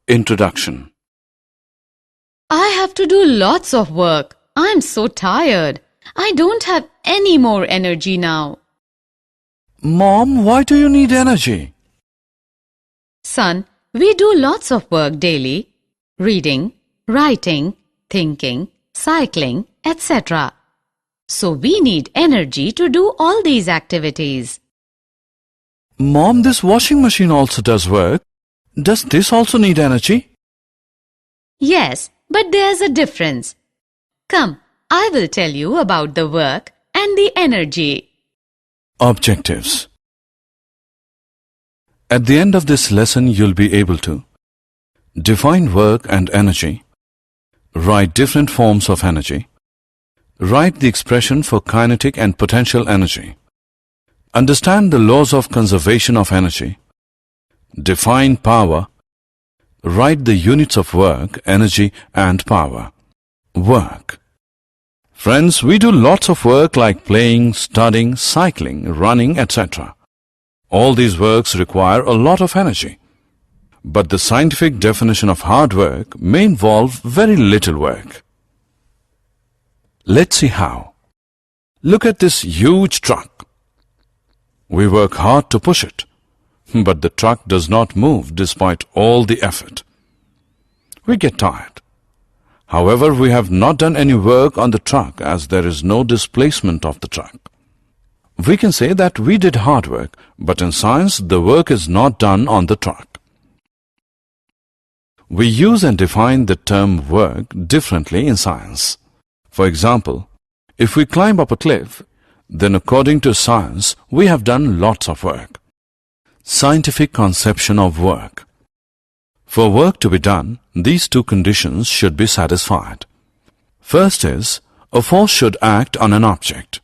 Introduction. I have to do lots of work. I'm so tired. I don't have any more energy now. Mom, why do you need energy? Son, we do lots of work daily. Reading, writing, thinking, cycling, etc. So we need energy to do all these activities. Mom, this washing machine also does work. Does this also need energy? Yes, but there's a difference. Come, I will tell you about the work and the energy. Objectives. At the end of this lesson, you'll be able to define work and energy, write different forms of energy, write the expression for kinetic and potential energy, understand the laws of conservation of energy, define power, write the units of work, energy and power. Work. Friends, we do lots of work like playing, studying, cycling, running, etc. All these works require a lot of energy. But the scientific definition of hard work may involve very little work. Let's see how. Look at this huge truck. We work hard to push it, but the truck does not move despite all the effort. We get tired. However, we have not done any work on the truck as there is no displacement of the truck. We can say that we did hard work, but in science the work is not done on the truck. We use and define the term work differently in science. For example, if we climb up a cliff, then according to science, we have done lots of work. Scientific conception of work. For work to be done, these two conditions should be satisfied. First is, a force should act on an object.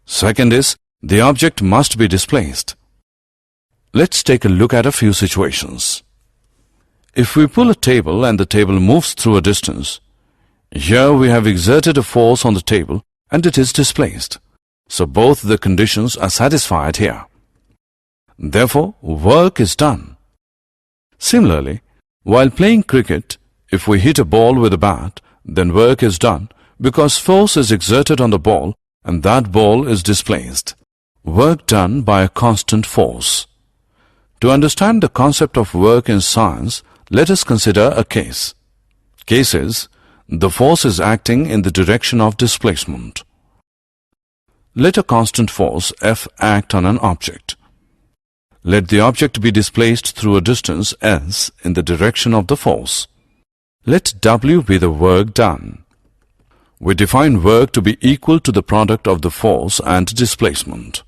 Second is, the object must be displaced. Let's take a look at a few situations. If we pull a table and the table moves through a distance, here we have exerted a force on the table and it is displaced. So both the conditions are satisfied here. Therefore, work is done. Similarly, while playing cricket, if we hit a ball with a bat, then work is done because force is exerted on the ball and that ball is displaced. Work done by a constant force. To understand the concept of work in science, let us consider a case. Case is, the force is acting in the direction of displacement. Let a constant force F act on an object. Let the object be displaced through a distance s in the direction of the force. Let W be the work done. We define work to be equal to the product of the force and displacement.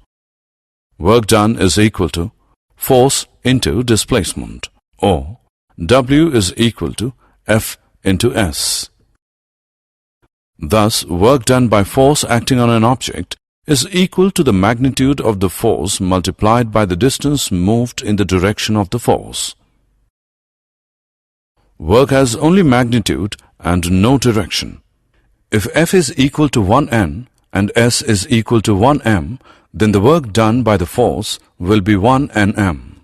Work done is equal to force into displacement, or W is equal to F into S. Thus, work done by force acting on an object is equal to the magnitude of the force multiplied by the distance moved in the direction of the force. Work has only magnitude and no direction. If F is equal to 1n and S is equal to 1m, then the work done by the force will be 1 Nm.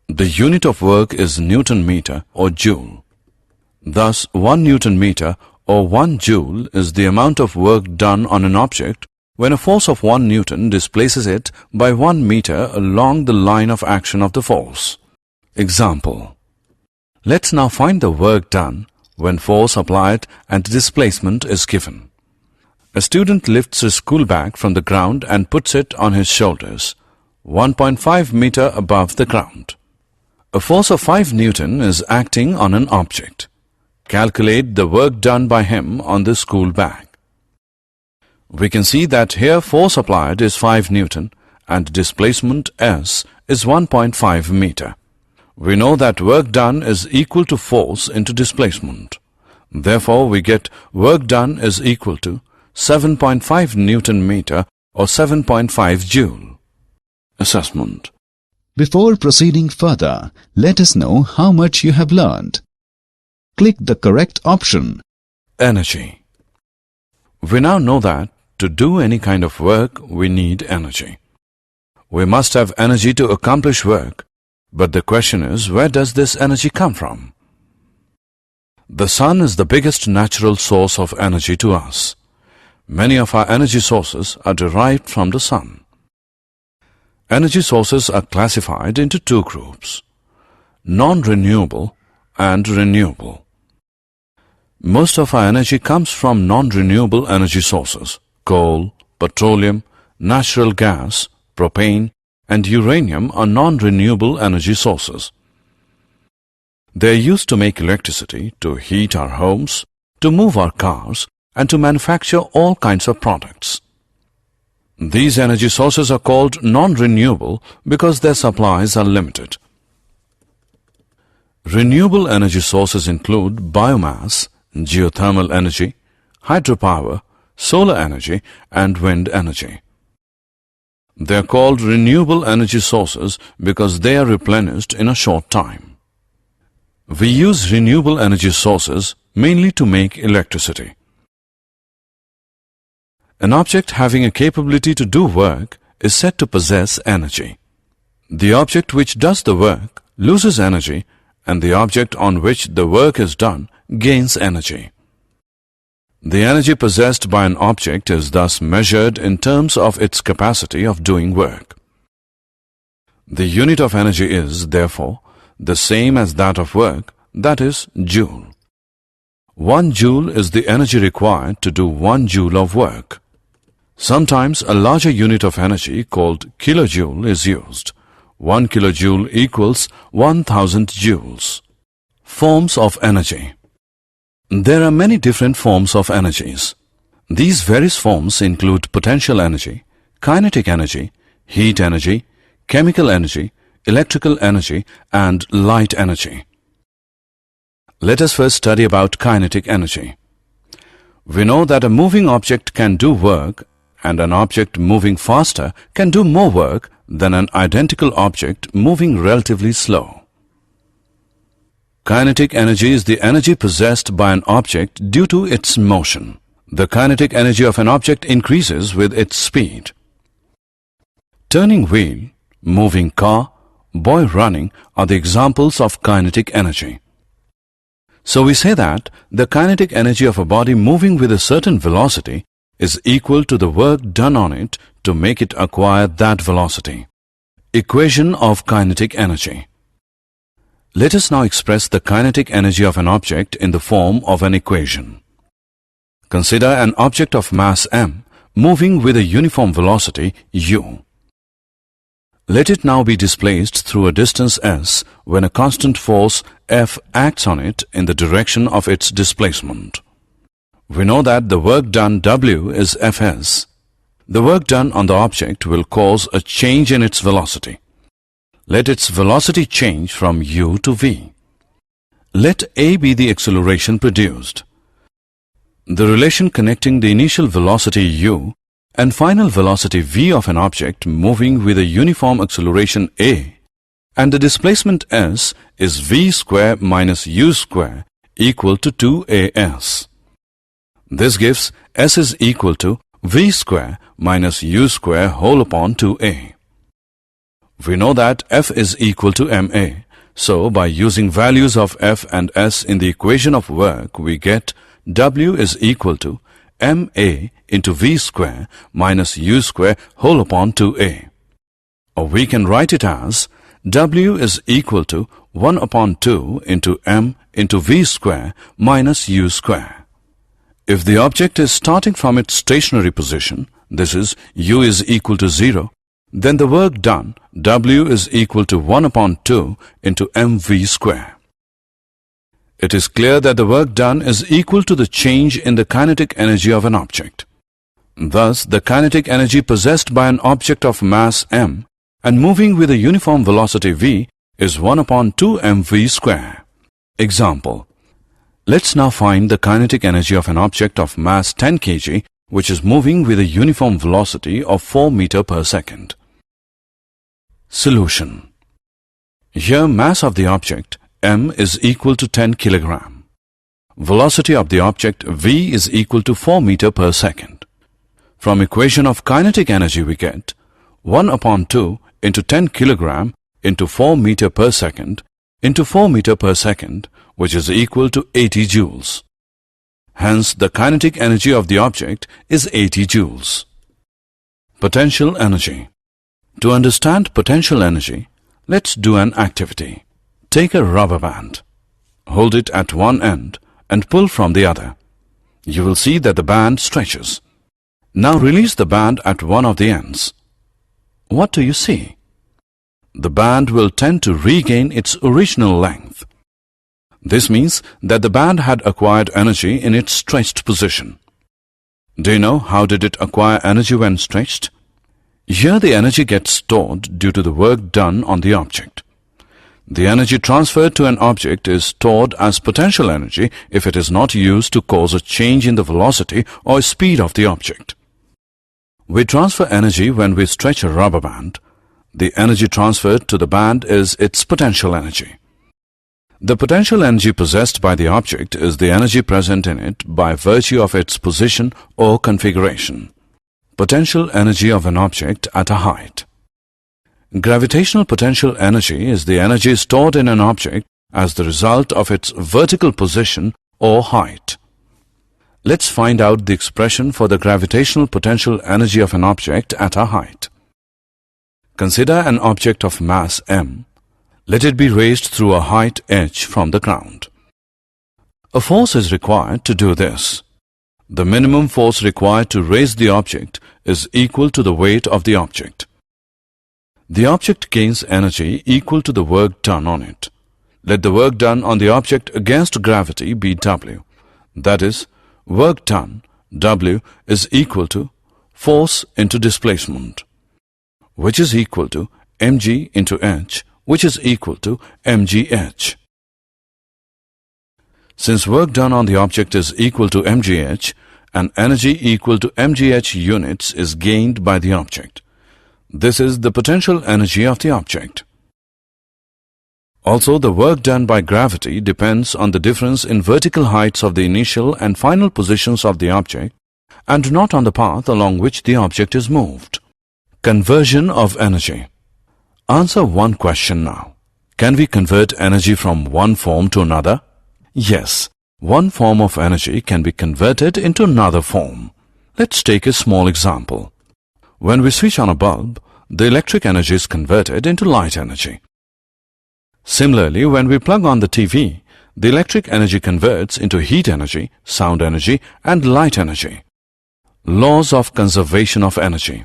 The unit of work is Newton meter or joule. Thus, 1 Newton meter or 1 joule is the amount of work done on an object when a force of 1 Newton displaces it by 1 meter along the line of action of the force. Example. Let's now find the work done when force applied and displacement is given. A student lifts his school bag from the ground and puts it on his shoulders, 1.5 meter above the ground. A force of 5 Newton is acting on an object. Calculate the work done by him on the school bag. We can see that here force applied is 5 Newton and displacement S is 1.5 meter. We know that work done is equal to force into displacement. Therefore, we get work done is equal to 7.5 Newton meter or 7.5 joule. Assessment. Before proceeding further, let us know how much you have learned. Click the correct option. Energy. We now know that to do any kind of work, we need energy. We must have energy to accomplish work, but the question is, where does this energy come from? The sun is the biggest natural source of energy to us. Many of our energy sources are derived from the sun. Energy sources are classified into two groups: non-renewable and renewable. Most of our energy comes from non-renewable energy sources: coal, petroleum, natural gas, propane, and uranium are non-renewable energy sources. They are used to make electricity, to heat our homes, to move our cars, and to manufacture all kinds of products. These energy sources are called non-renewable because their supplies are limited. Renewable energy sources include biomass, geothermal energy, hydropower, solar energy, and wind energy. They are called renewable energy sources because they are replenished in a short time. We use renewable energy sources mainly to make electricity. An object having a capability to do work is said to possess energy. The object which does the work loses energy, and the object on which the work is done gains energy. The energy possessed by an object is thus measured in terms of its capacity of doing work. The unit of energy is, therefore, the same as that of work, that is, joule. 1 joule is the energy required to do 1 joule of work. Sometimes a larger unit of energy called kilojoule is used. 1 kilojoule equals 1000 joules. Forms of energy. There are many different forms of energies. These various forms include potential energy, kinetic energy, heat energy, chemical energy, electrical energy, and light energy. Let us first study about kinetic energy. We know that a moving object can do work, and an object moving faster can do more work than an identical object moving relatively slow. Kinetic energy is the energy possessed by an object due to its motion. The kinetic energy of an object increases with its speed. Turning wheel, moving car, boy running are the examples of kinetic energy. So we say that the kinetic energy of a body moving with a certain velocity is equal to the work done on it to make it acquire that velocity. Equation of kinetic energy. Let us now express the kinetic energy of an object in the form of an equation. Consider an object of mass m moving with a uniform velocity u. Let it now be displaced through a distance s when a constant force F acts on it in the direction of its displacement. We know that the work done W is Fs. The work done on the object will cause a change in its velocity. Let its velocity change from u to v. Let a be the acceleration produced. The relation connecting the initial velocity u and final velocity v of an object moving with a uniform acceleration a and the displacement s is v square minus u square equal to 2as. This gives s is equal to v square minus u square whole upon 2a. We know that F is equal to ma, so by using values of F and S in the equation of work, we get W is equal to ma into v square minus u square whole upon 2a. Or we can write it as W is equal to 1 upon 2 into m into v square minus u square. If the object is starting from its stationary position, this is u is equal to 0, then the work done, W is equal to 1 upon 2 into mv square. It is clear that the work done is equal to the change in the kinetic energy of an object. Thus, the kinetic energy possessed by an object of mass m and moving with a uniform velocity v is 1 upon 2 mv square. Example. Let's now find the kinetic energy of an object of mass 10 kg which is moving with a uniform velocity of 4 meter per second. Solution. Here mass of the object m is equal to 10 kilogram. Velocity of the object v is equal to 4 meter per second. From equation of kinetic energy we get 1 upon 2 into 10 kilogram into 4 meter per second into 4 meter per second, which is equal to 80 joules. Hence, the kinetic energy of the object is 80 joules. Potential energy. To understand potential energy, let's do an activity. Take a rubber band. Hold it at one end and pull from the other. You will see that the band stretches. Now release the band at one of the ends. What do you see? The band will tend to regain its original length. This means that the band had acquired energy in its stretched position. Do you know how did it acquire energy when stretched? Here the energy gets stored due to the work done on the object. The energy transferred to an object is stored as potential energy if it is not used to cause a change in the velocity or speed of the object. We transfer energy when we stretch a rubber band. The energy transferred to the band is its potential energy. The potential energy possessed by the object is the energy present in it by virtue of its position or configuration. Potential energy of an object at a height. Gravitational potential energy is the energy stored in an object as the result of its vertical position or height. Let's find out the expression for the gravitational potential energy of an object at a height. Consider an object of mass m. Let it be raised through a height h from the ground. A force is required to do this. The minimum force required to raise the object is equal to the weight of the object. The object gains energy equal to the work done on it. Let the work done on the object against gravity be W. That is, work done, W, is equal to force into displacement, which is equal to mg into h, which is equal to mgh. Since work done on the object is equal to mgh, an energy equal to mgh units is gained by the object. This is the potential energy of the object. Also, the work done by gravity depends on the difference in vertical heights of the initial and final positions of the object and not on the path along which the object is moved. Conversion of energy. Answer one question now. Can we convert energy from one form to another? Yes, one form of energy can be converted into another form. Let's take a small example. When we switch on a bulb, the electric energy is converted into light energy. Similarly, when we plug on the TV, the electric energy converts into heat energy, sound energy, and light energy. Laws of conservation of energy.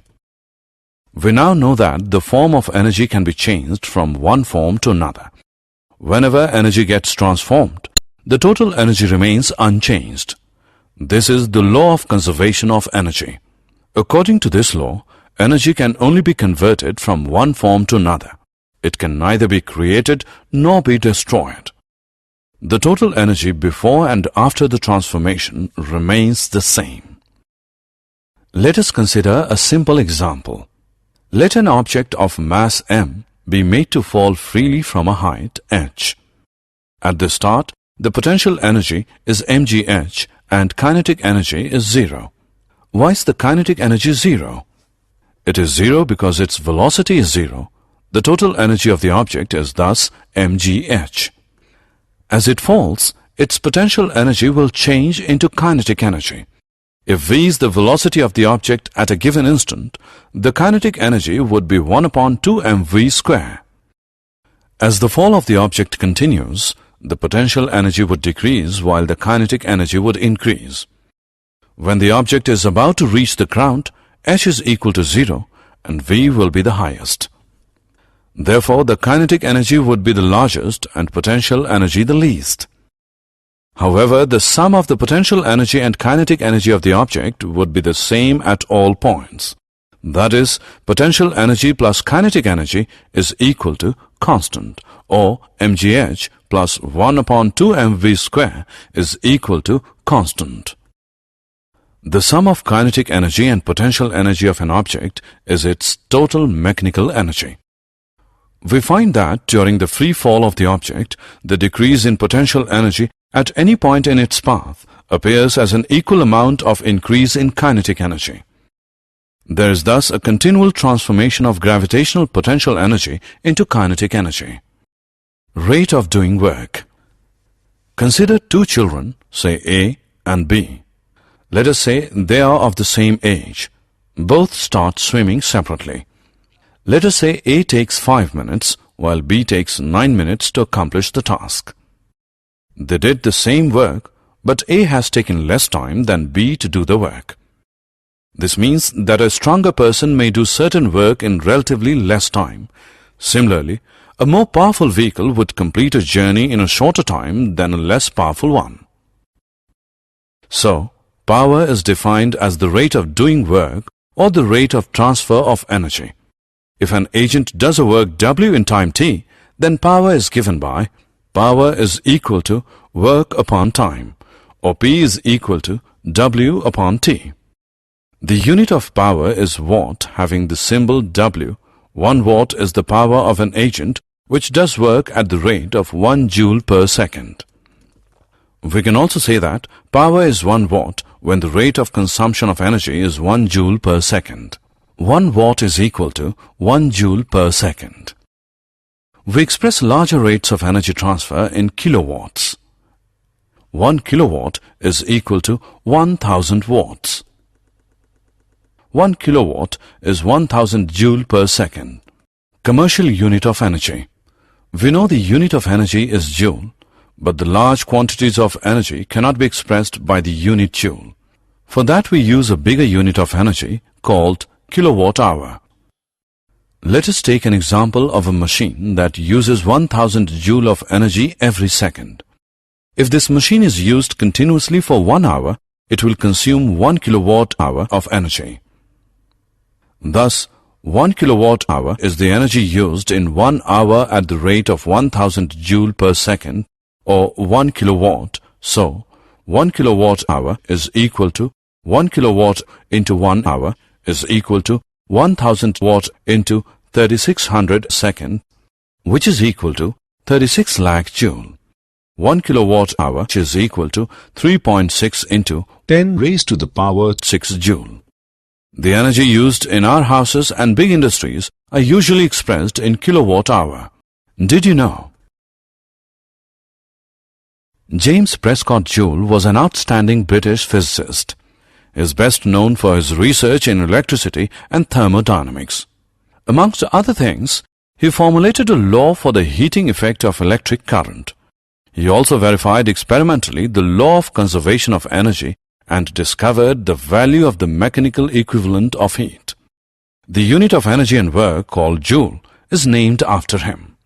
We now know that the form of energy can be changed from one form to another. Whenever energy gets transformed, the total energy remains unchanged. This is the law of conservation of energy. According to this law, energy can only be converted from one form to another. It can neither be created nor be destroyed. The total energy before and after the transformation remains the same. Let us consider a simple example. Let an object of mass m be made to fall freely from a height h. At the start, the potential energy is mgh and kinetic energy is 0. Why is the kinetic energy 0? It is 0 because its velocity is 0. The total energy of the object is thus mgh. As it falls, its potential energy will change into kinetic energy. If v is the velocity of the object at a given instant, the kinetic energy would be 1 upon 2 mv square. As the fall of the object continues, the potential energy would decrease while the kinetic energy would increase. When the object is about to reach the ground, h is equal to 0 and v will be the highest. Therefore, the kinetic energy would be the largest and potential energy the least. However, the sum of the potential energy and kinetic energy of the object would be the same at all points. That is, potential energy plus kinetic energy is equal to constant, or mgh plus 1 upon 2 mv square is equal to constant. The sum of kinetic energy and potential energy of an object is its total mechanical energy. We find that during the free fall of the object, the decrease in potential energy at any point in its path appears as an equal amount of increase in kinetic energy. There is thus a continual transformation of gravitational potential energy into kinetic energy. Rate of doing work. Consider two children, say A and B. Let us say they are of the same age. Both start swimming separately. Let us say A takes 5 minutes while B takes 9 minutes to accomplish the task. They did the same work, but A has taken less time than B to do the work. This means that a stronger person may do certain work in relatively less time. Similarly, a more powerful vehicle would complete a journey in a shorter time than a less powerful one. So, power is defined as the rate of doing work or the rate of transfer of energy. If an agent does a work W in time t, then power is given by power is equal to work upon time, or P is equal to W upon T. The unit of power is watt, having the symbol W. 1 watt is the power of an agent which does work at the rate of 1 joule per second. We can also say that power is 1 watt when the rate of consumption of energy is 1 joule per second. 1 watt is equal to 1 joule per second. We express larger rates of energy transfer in kilowatts. 1 kilowatt is equal to 1000 watts. 1 kilowatt is 1000 joule per second. Commercial unit of energy. We know the unit of energy is joule, but the large quantities of energy cannot be expressed by the unit joule. For that we use a bigger unit of energy called kilowatt hour. Let us take an example of a machine that uses 1000 joule of energy every second. If this machine is used continuously for 1 hour, it will consume 1 kilowatt hour of energy. Thus, 1 kilowatt hour is the energy used in 1 hour at the rate of 1000 joule per second, or 1 kilowatt. So, 1 kilowatt hour is equal to 1 kilowatt into 1 hour is equal to 1000 watt into 3600 second, which is equal to 36 lakh joule. 1 kilowatt hour is equal to 3.6 into 10 raised to the power 6 joule. The energy used in our houses and big industries are usually expressed in kilowatt hour. Did you know? James Prescott Joule was an outstanding British physicist. He is best known for his research in electricity and thermodynamics. Amongst other things, he formulated a law for the heating effect of electric current. He also verified experimentally the law of conservation of energy and discovered the value of the mechanical equivalent of heat. The unit of energy and work, called joule, is named after him.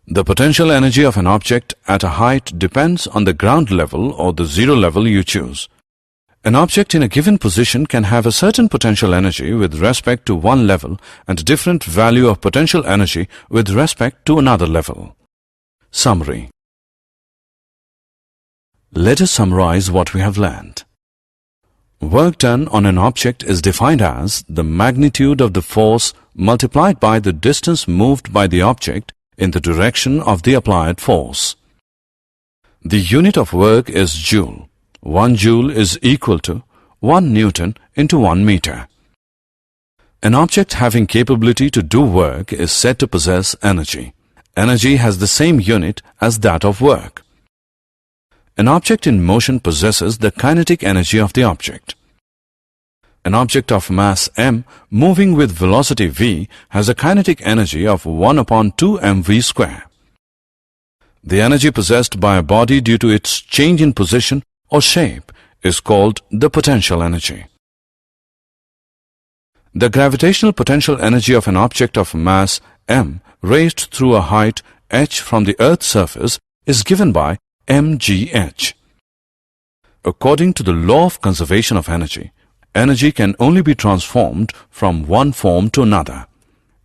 The potential energy of an object at a height depends on the ground level or the zero level you choose. An object in a given position can have a certain potential energy with respect to one level and different value of potential energy with respect to another level. Summary. Let us summarize what we have learned. Work done on an object is defined as the magnitude of the force multiplied by the distance moved by the object in the direction of the applied force. The unit of work is joule. 1 joule is equal to 1 Newton into 1 meter. An object having capability to do work is said to possess energy. Energy has the same unit as that of work. An object in motion possesses the kinetic energy of the object. An object of mass m moving with velocity v has a kinetic energy of 1 upon 2 mv square. The energy possessed by a body due to its change in position or shape is called the potential energy. The gravitational potential energy of an object of mass m raised through a height h from the Earth's surface is given by mgh. According to the law of conservation of energy, energy can only be transformed from one form to another.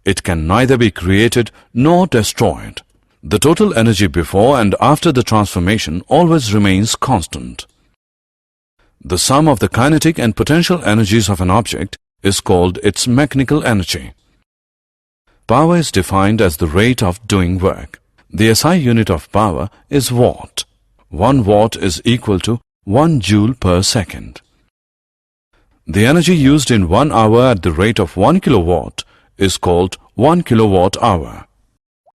It can neither be created nor destroyed. The total energy before and after the transformation always remains constant. The sum of the kinetic and potential energies of an object is called its mechanical energy. Power is defined as the rate of doing work. The SI unit of power is watt. 1 watt is equal to 1 joule per second. The energy used in 1 hour at the rate of 1 kilowatt is called 1 kilowatt hour.